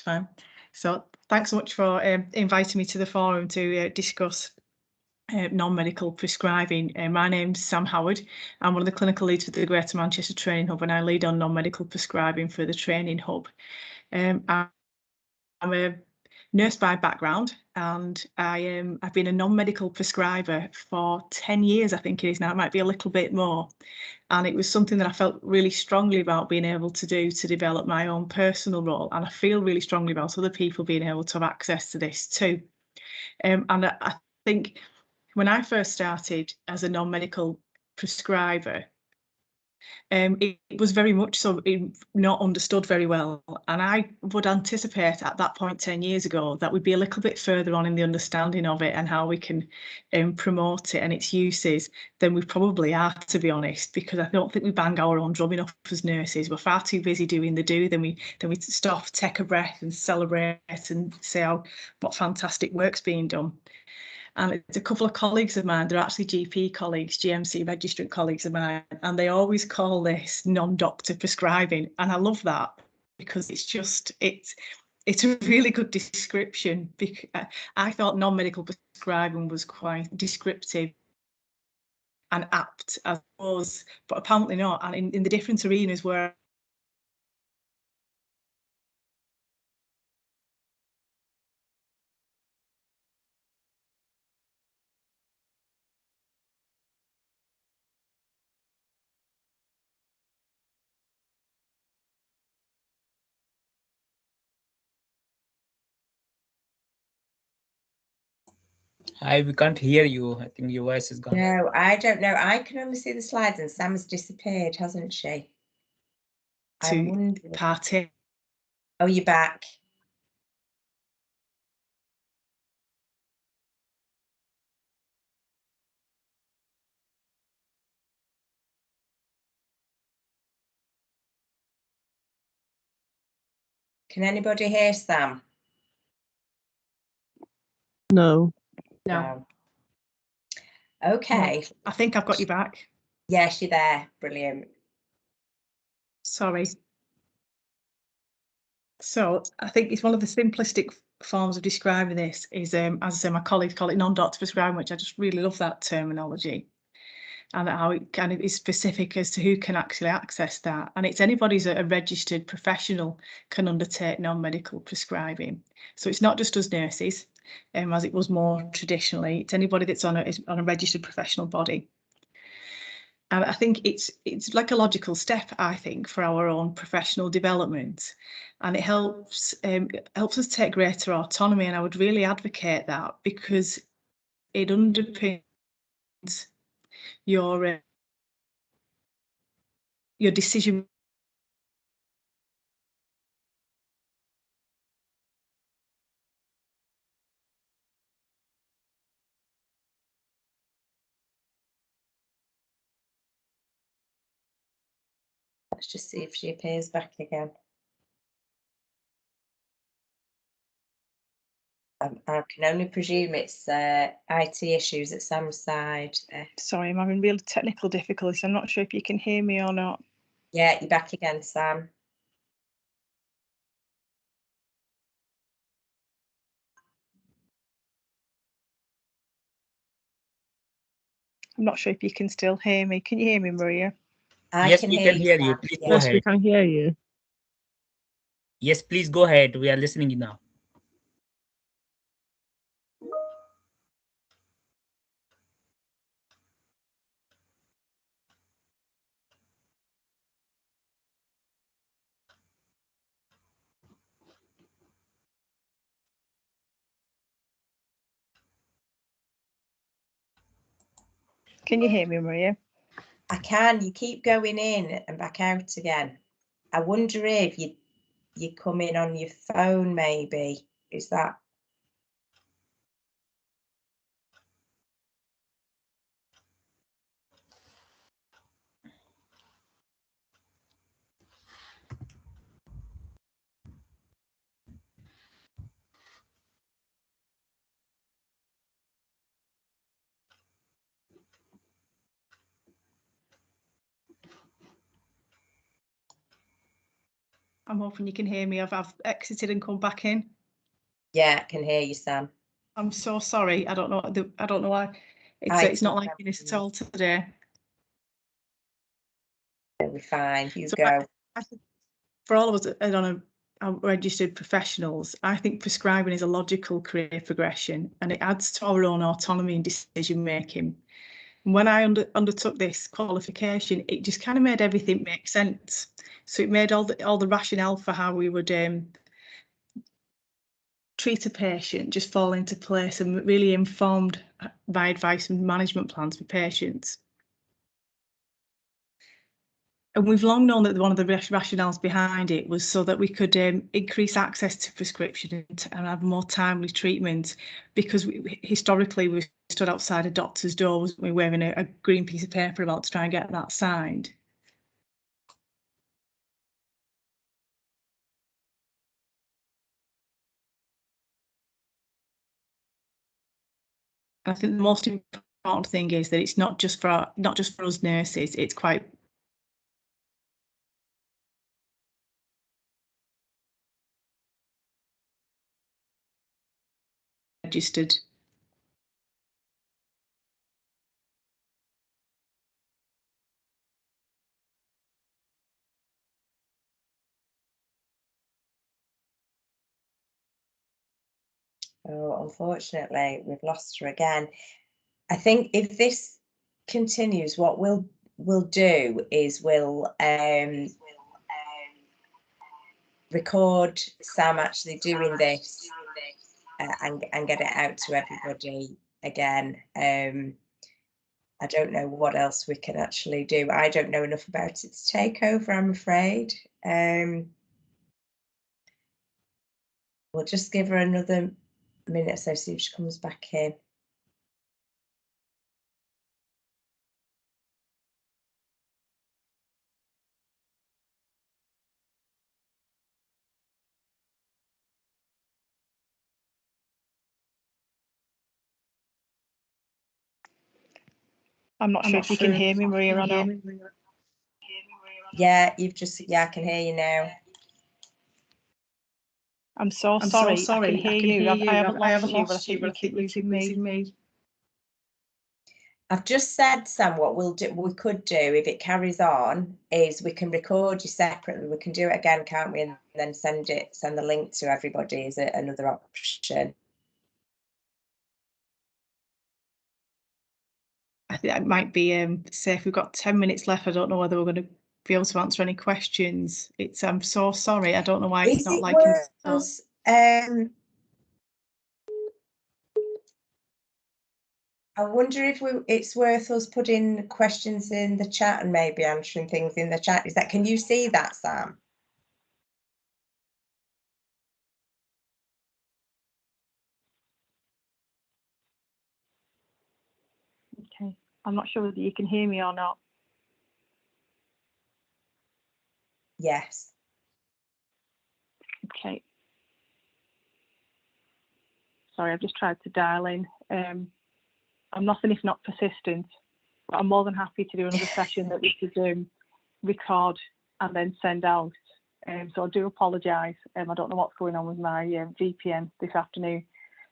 Fine. So thanks so much for inviting me to the forum to discuss non-medical prescribing. My name's Sam Howard. I'm one of the clinical leads for the Greater Manchester Training Hub, and I lead on non-medical prescribing for the Training Hub. I'm a nurse by background, and I've been a non-medical prescriber for 10 years, I think it is now. It might be a little bit more. And it was something that I felt really strongly about being able to do to develop my own personal role. And I feel really strongly about other people being able to have access to this too. And I think when I first started as a non-medical prescriber, it was very much so not understood very well. And I would anticipate at that point 10 years ago that we'd be a little bit further on in the understanding of it and how we can promote it and its uses than we probably are, to be honest, because I don't think we bang our own drum enough as nurses. We're far too busy doing the do, then we stop, take a breath and celebrate and say what fantastic work's being done. And it's a couple of colleagues of mine, they're actually GP colleagues, GMC registrant colleagues of mine, and they always call this non-doctor prescribing. And I love that because it's a really good description. Because I thought non-medical prescribing was quite descriptive and apt as it was, but apparently not. And in the different arenas where We can't hear you. I think your voice is gone. No, I don't know. I can only see the slides, and Sam has disappeared, hasn't she? to party. Oh, you're back. Can anybody hear Sam? No. No. Okay. No, I think I've got you back. Yes, you're there. Brilliant. Sorry. So I think it's one of the simplistic forms of describing this is, as I say, my colleagues call it non-doctor prescribing, which I just really love that terminology, and how it kind of is specific as to who can actually access that. And it's anybody who's a registered professional can undertake non-medical prescribing. So it's not just us nurses, as it was more traditionally. It's anybody that's on a registered professional body. And I think it's like a logical step, I think, for our own professional development, and it helps us take greater autonomy. And I would really advocate that because it underpins your decision. Let's just see if she appears back again. I can only presume it's IT issues at Sam's side. Sorry, I'm having real technical difficulties. I'm not sure if you can hear me or not. Yeah, you're back again, Sam. I'm not sure if you can still hear me. Can you hear me, Maria? Yes, we can hear you. Please go ahead. Yes, we can hear you. Yes, please go ahead. We are listening now. Can you hear me, Maria? I can. You keep going in and back out again. I wonder if you come in on your phone, maybe. Is that? I'm hoping you can hear me. I've exited and come back in. Yeah, I can hear you, Sam. I'm so sorry. I don't know why. It's not like this at all today. We're fine. You So go. I think for all of us that are registered professionals, I think prescribing is a logical career progression, and it adds to our own autonomy and decision making. And when I undertook this qualification, it just kind of made everything make sense. So it made all the rationale for how we would treat a patient just fall into place, and really informed by advice and management plans for patients. And we've long known that one of the rationales behind it was so that we could increase access to prescription and have more timely treatment, because historically we stood outside a doctor's door, wasn't we, wearing a green piece of paper about to try and get that signed. I think the most important thing is that it's not just for us nurses. It's quite registered. Oh, unfortunately, we've lost her again. I think if this continues, what we'll do is we'll record Sam actually doing this and get it out to everybody again. I don't know what else we can actually do. I don't know enough about it to take over, I'm afraid. We'll just give her another minute or so, see if she comes back in. I'm not sure if you can hear me, Maria, or not. Yeah, I can hear you now. I'm so sorry. I can hear you. I haven't lost you, but I think you keep losing me. I've just said, Sam, what we could do if it carries on is we can record you separately. We can do it again, can't we? And then send the link to everybody as another option. I think that might be safe. We've got 10 minutes left. I don't know whether we're going to be able to answer any questions. I'm so sorry. I don't know why it's not liking us. I wonder if it's worth us putting questions in the chat and maybe answering things in the chat. Can you see that, Sam? Okay. I'm not sure whether you can hear me or not. Yes. Okay. Sorry, I've just tried to dial in. I'm nothing if not persistent, but I'm more than happy to do another session that we could record and then send out. So I do apologise. I don't know what's going on with my VPN this afternoon.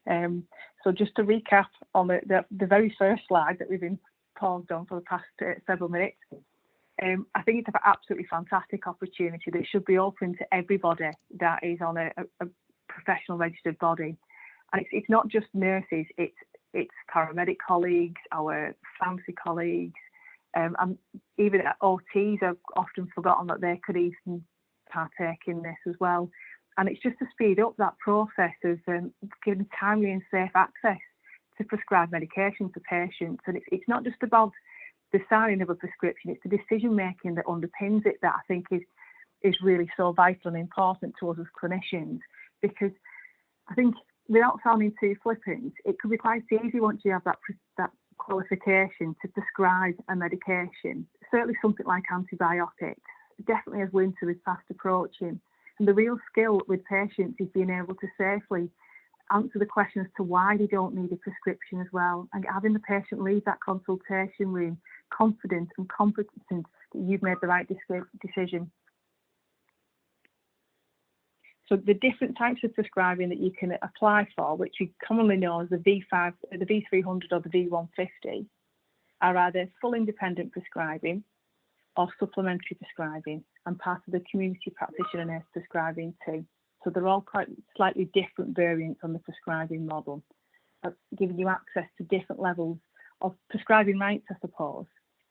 So just to recap on the very first slide that we've been paused on for the past several minutes, I think it's an absolutely fantastic opportunity that should be open to everybody that is on a professional registered body. And it's not just nurses, it's paramedic colleagues, our pharmacy colleagues, and even OTs are often forgotten that they could even partake in this as well. And it's just to speed up that process of giving timely and safe access to prescribed medication for patients. And it's not just about the signing of a prescription, it's the decision making that underpins it that I think is really so vital and important to us as clinicians, because I think without sounding too flippant, it could be quite easy once you have that qualification to prescribe a medication, certainly something like antibiotics, definitely as winter is fast approaching. And the real skill with patients is being able to safely answer the question as to why they don't need a prescription as well, and having the patient leave that consultation room confident and competent that you've made the right decision. So the different types of prescribing that you can apply for, which we commonly know as the V5, the V300 or the V150, are either full independent prescribing or supplementary prescribing, and part of the community practitioner nurse prescribing too. So they're all quite slightly different variants on the prescribing model, giving you access to different levels of prescribing rights, I suppose.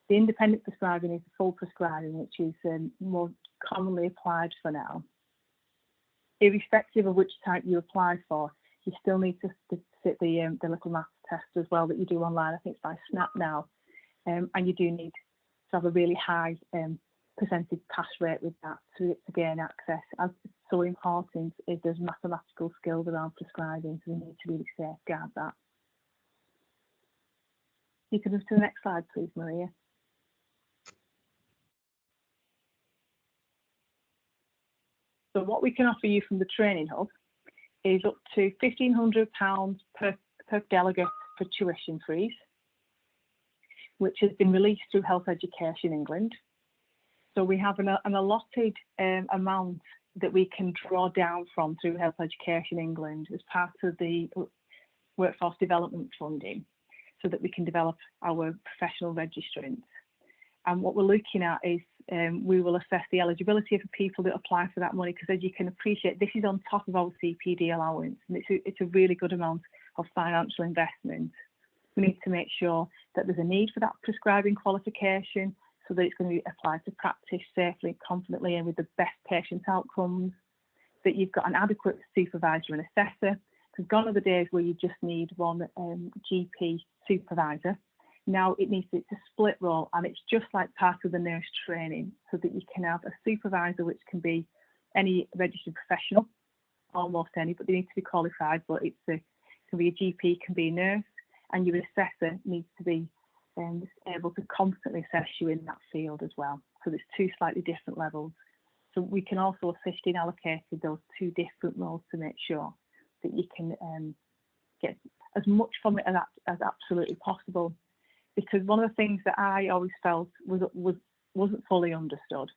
The independent prescribing is the full prescribing, which is more commonly applied for now. Irrespective of which type you apply for, you still need to sit the little maths test as well that you do online. I think it's by Snap now, and you do need to have a really high percentage pass rate with that to gain access. As it's so important is there's mathematical skills around prescribing, so we need to really safeguard that. You can move to the next slide, please, Maria. So what we can offer you from the training hub is up to £1,500 per delegate for tuition fees, which has been released through Health Education England. So we have an allotted amount that we can draw down from through Health Education England as part of the workforce development funding, so that we can develop our professional registrants. And what we're looking at is we will assess the eligibility of the people that apply for that money, because as you can appreciate, this is on top of our CPD allowance, and it's a really good amount of financial investment. We need to make sure that there's a need for that prescribing qualification, so that it's going to be applied to practice safely, confidently, and with the best patient outcomes, that you've got an adequate supervisor and assessor, because gone are the days where you just need one GP supervisor. Now it needs it's a split role, and it's just like part of the nurse training, so that you can have a supervisor, which can be any registered professional, almost any, but they need to be qualified, but it can be a GP, can be a nurse, and your assessor needs to be able to competently assess you in that field as well. So there's two slightly different levels. So we can also assist in allocating those two different roles to make sure that you can get as much from it as absolutely possible. Because one of the things that I always felt wasn't fully understood.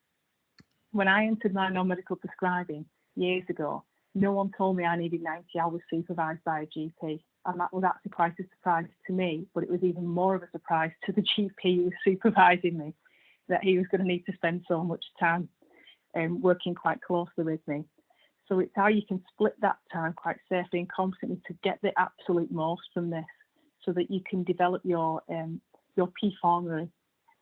When I entered my non-medical prescribing years ago, no one told me I needed 90 hours supervised by a GP. And that was actually quite a surprise to me, but it was even more of a surprise to the GP who was supervising me, that he was going to need to spend so much time working quite closely with me. So it's how you can split that time quite safely and competently to get the absolute most from this, so that you can develop your P formula,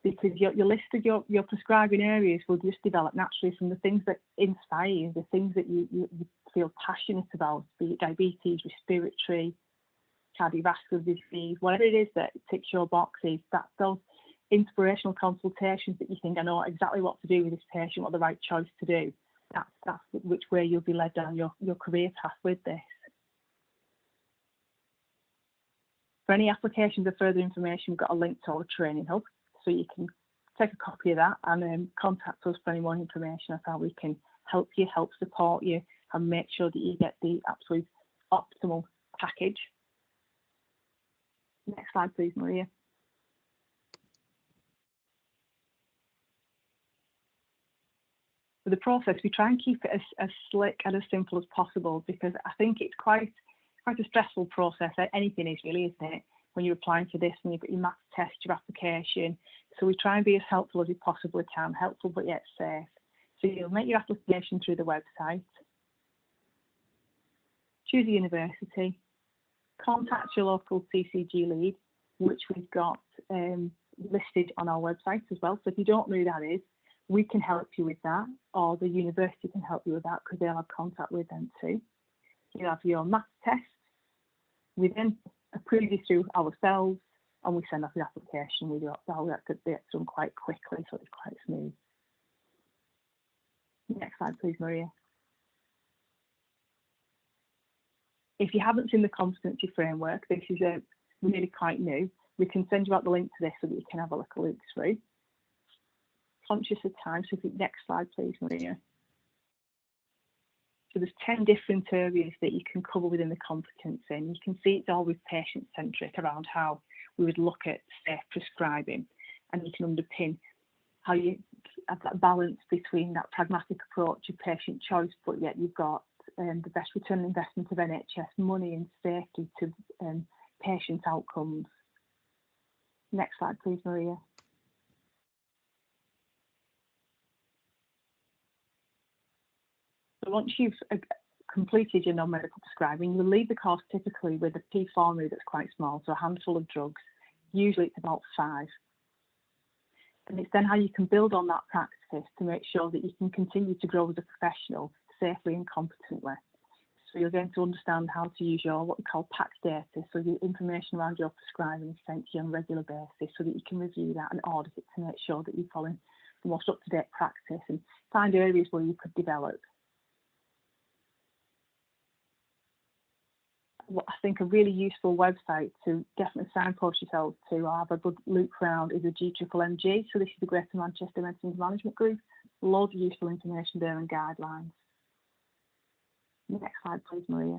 because your list of your prescribing areas will just develop naturally from the things that inspire you, the things that you feel passionate about, be it diabetes, respiratory, cardiovascular disease, whatever it is that ticks your boxes. That's those inspirational consultations that you think, I know exactly what to do with this patient, what the right choice to do. That's which way you'll be led down your career path with this. For any applications or further information, we've got a link to our training hub, so you can take a copy of that and contact us for any more information of how we can help you, help support you, and make sure that you get the absolute optimal package. Next slide, please, Maria. For the process, we try and keep it as slick and as simple as possible, because I think it's quite a stressful process. Anything is really, isn't it? When you're applying for this, when you've got your maths test, your application. So we try and be as helpful as we possibly can, helpful but yet safe. So you'll make your application through the website, choose a university, contact your local CCG lead, which we've got listed on our website as well. So if you don't know who that is, we can help you with that, or the university can help you with that, because they'll have contact with them too. You have your maths test. We then approve you through ourselves, and we send off the application. We do that gets done quite quickly, so it's quite smooth. Next slide, please, Maria. If you haven't seen the Competency Framework, this is really quite new. We can send you out the link to this so that you can have a little look through. Conscious of time, so if you, next slide, please, Maria. So there's 10 different areas that you can cover within the competency, and you can see it's always patient-centric around how we would look at safe prescribing, and you can underpin how you have that balance between that pragmatic approach of patient choice, but yet you've got the best return on investment of NHS money and safety to patient outcomes. Next slide, please, Maria. So once you've completed your non-medical prescribing, you'll leave the course typically with a P formulary that's quite small, so a handful of drugs. Usually it's about 5. And it's then how you can build on that practice to make sure that you can continue to grow as a professional safely and competently. So you're going to understand how to use your what we call PAC data, so the information around your prescribing is sent to you on a regular basis so that you can review that and audit it to make sure that you're following the most up-to-date practice and find areas where you could develop. What I think a really useful website to definitely signpost yourself to or have a good look around is the GMMG. So this is the Greater Manchester Medicines Management Group. Loads of useful information there and guidelines. Next slide, please, Maria.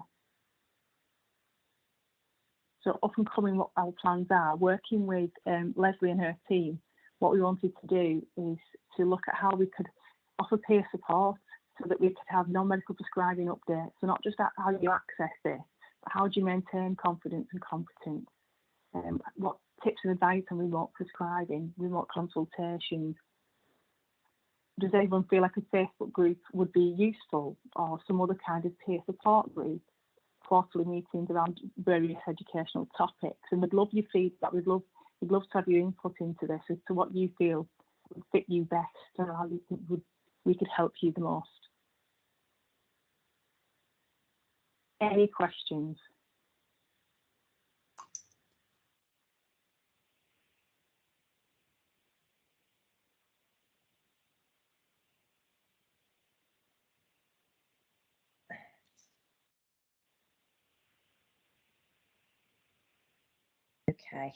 So up and coming, what our plans are, working with Leslie and her team, what we wanted to do is to look at how we could offer peer support so that we could have non-medical prescribing updates. So not just how you access this, but how do you maintain confidence and competence? What tips and advice on remote prescribing, remote consultations? Does anyone feel like a Facebook group would be useful, or some other kind of peer support group? Quarterly meetings around various educational topics, and we'd love your feedback. We'd love to have your input into this as to what you feel would fit you best and how you think we could help you the most. Any questions? Okay.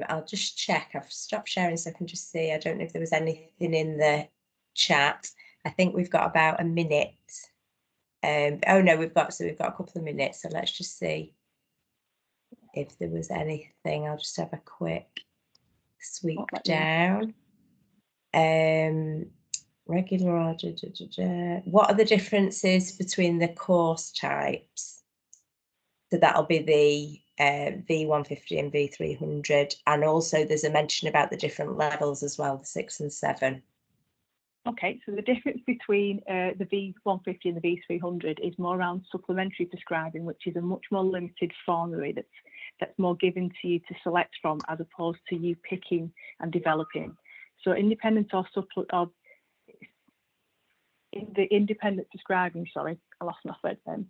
I'll just check. I've stopped sharing so I can just see. I don't know if there was anything in the chat. I think we've got about a minute. Oh no, we've got a couple of minutes. So let's just see if there was anything. I'll just have a quick sweep down. Regular order. What are the differences between the course types? So that'll be the V150 and V300, and also there's a mention about the different levels as well, the 6 and 7. Okay, so the difference between the V150 and the V300 is more around supplementary prescribing, which is a much more limited formulary that's more given to you to select from, as opposed to you picking and developing. So independent independent prescribing, sorry, I lost my thread then,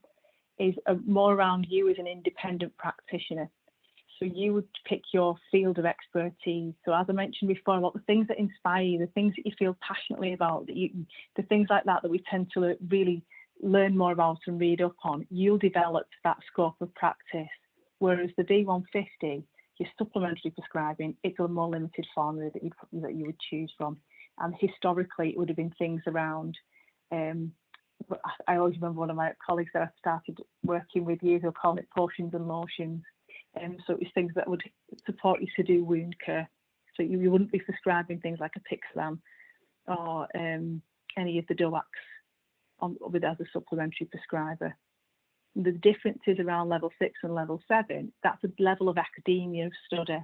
is more around you as an independent practitioner. So you would pick your field of expertise. So as I mentioned before, about the things that inspire you, the things that you feel passionately about, the things like that we tend to really learn more about and read up on, you'll develop that scope of practice. Whereas the V150, your supplementary prescribing, it's a more limited formula that you would choose from. And historically, it would have been things around, I always remember one of my colleagues that I started working with years ago calling it potions and lotions. So it was things that would support you to do wound care. So you wouldn't be prescribing things like a Pixlan or any of the DOACs with as a supplementary prescriber. The differences around level 6 and level 7, that's a level of academia of study.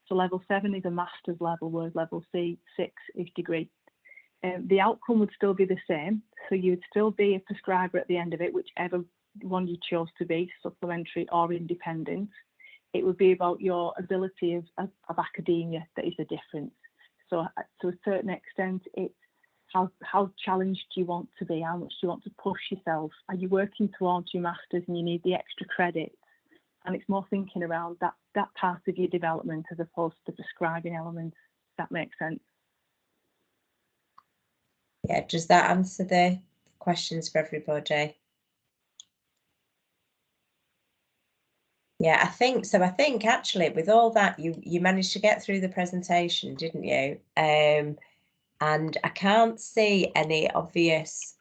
So level 7 is a master's level, whereas level 6 is degree. The outcome would still be the same. So you would still be a prescriber at the end of it, whichever one you chose to be, supplementary or independent. It would be about your ability of academia that is the difference. So to a certain extent, it's how challenged do you want to be? How much do you want to push yourself? Are you working towards your masters and you need the extra credits? And it's more thinking around that part of your development as opposed to the prescribing elements. If that makes sense. Yeah, does that answer the questions for everybody? Yeah, I think so. I think actually with all that, you managed to get through the presentation, didn't you? And I can't see any obvious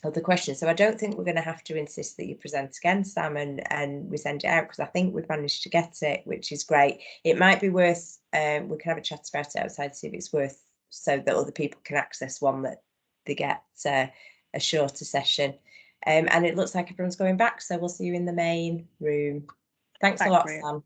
other questions. So I don't think we're going to have to insist that you present again, Sam, and we send it out, because I think we've managed to get it, which is great. It might be worth, we can have a chat about it outside, see if it's worth, so that other people can access one that they get a shorter session. And it looks like everyone's going back, so we'll see you in the main room. Thanks a lot, Maria. Sam.